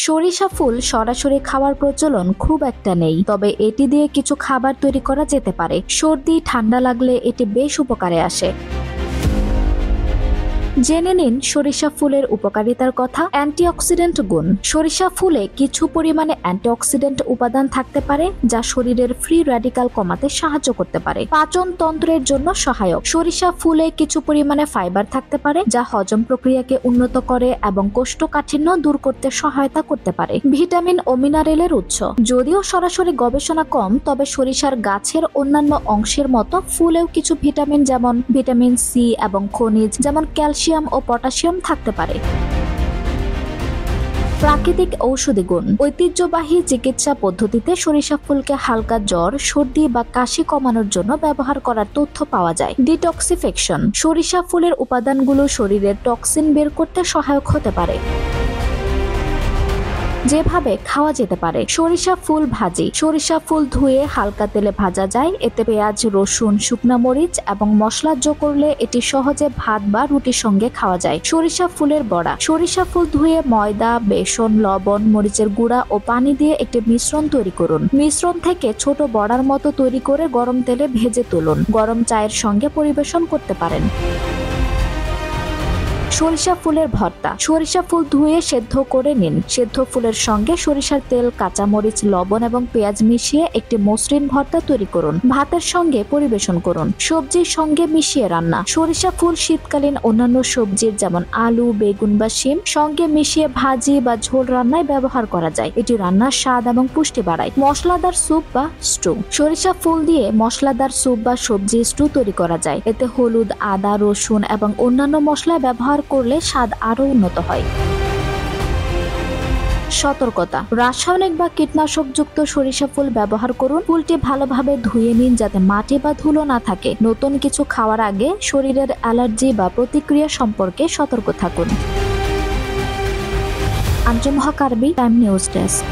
সরিষা ফুল সরাসরি খাওয়ার প্রচলন খুব একটা নেই, তবে এটি দিয়ে কিছু খাবার তৈরি করা যেতে পারে। সর্দি ঠান্ডা লাগলে এটি বেশ উপকারে আসে। জেনে নিন সরিষা ফুলের উপকারিতার কথা। অ্যান্টিঅক্সিডেন্ট গুণ। সরিষা ফুলে কিছু পরিমাণে অ্যান্টিঅক্সিডেন্ট উপাদান থাকতে পারে যা শরীরের ফ্রি র্যাডিক্যাল কমাতে সাহায্য করতে পারে। পাচন তন্ত্রের জন্য সহায়ক। সরিষা ফুলে কিছু পরিমাণে ফাইবার থাকতে পারে যা হজম প্রক্রিয়াকে উন্নত করে এবং কোষ্ঠকাঠিন্য দূর করতে সহায়তা করতে পারে। ভিটামিন ও মিনারেলের উৎস। যদিও সরাসরি গবেষণা কম, তবে সরিষার গাছের অন্যান্য অংশের মতো ফুলেও কিছু ভিটামিন যেমন ভিটামিন সি এবং খনিজ যেমন ক্যালসিয়াম ও পটাশিয়াম থাকতে পারে। প্রাকৃতিক ঔষধি গুণ। ঐতিহ্যবাহী চিকিৎসা পদ্ধতিতে সরিষা ফুলকে হালকা জ্বর, সর্দি বা কাশি কমানোর জন্য ব্যবহার করার তথ্য পাওয়া যায়। ডিটক্সিফিকেশন। সরিষা ফুলের উপাদানগুলো শরীরের টক্সিন বের করতে সহায়ক হতে পারে। যেভাবে খাওয়া যেতে পারে। সরিষা ফুল ভাজি। সরিষা ফুল ধুয়ে হালকা তেলে ভাজা যায়। এতে পেঁয়াজ, রসুন, শুকনা মরিচ এবং মশলা যোগ করলে এটি সহজে ভাত বা রুটির সঙ্গে খাওয়া যায়। সরিষা ফুলের বড়া। সরিষা ফুল ধুয়ে ময়দা, বেসন, লবণ, মরিচের গুঁড়া ও পানি দিয়ে একটি মিশ্রণ তৈরি করুন। মিশ্রণ থেকে ছোট বড়ার মতো তৈরি করে গরম তেলে ভেজে তুলুন। গরম চায়ের সঙ্গে পরিবেশন করতে পারেন। সরিষা ফুলের ভর্তা। সরিষা ফুল ধুয়ে সেদ্ধ করে নিন। সেদ্ধ ফুলের সঙ্গে সরিষার তেল, কাঁচামরিচ, লবণ এবং পেঁয়াজ মিশিয়ে একটি মসৃণ ভর্তা তৈরি করুন। ভাতের সঙ্গে পরিবেশন করুন। সবজির সঙ্গে মিশিয়ে রান্না। সরিষা ফুল শীতকালীন অন্যান্য সবজির যেমন আলু, বেগুন বা শিম সঙ্গে মিশিয়ে ভাজি বা ঝোল রান্নায় ব্যবহার করা যায়। এটি রান্নার স্বাদ এবং পুষ্টি বাড়ায়। মশলাদার স্যুপ বা স্টু। সরিষা ফুল দিয়ে মশলাদার স্যুপ বা সবজি স্টু তৈরি করা যায়। এতে হলুদ, আদা, রসুন এবং অন্যান্য মশলা ব্যবহার করলে স্বাদ আরো উন্নত হয়। সতর্কতা। রাসায়নিক বা কীটনাশকযুক্ত সরিষা ফুল ব্যবহার করুন। ফুলটি ভালোভাবে ধুয়ে নিন যাতে মাটি বা ধুলো না থাকে। নতুন কিছু খাওয়ার আগে শরীরের অ্যালার্জি বা প্রতিক্রিয়া সম্পর্কে সতর্ক থাকুন। আঞ্জুম হক আরবি, টাইম নিউজ ডেস্ক।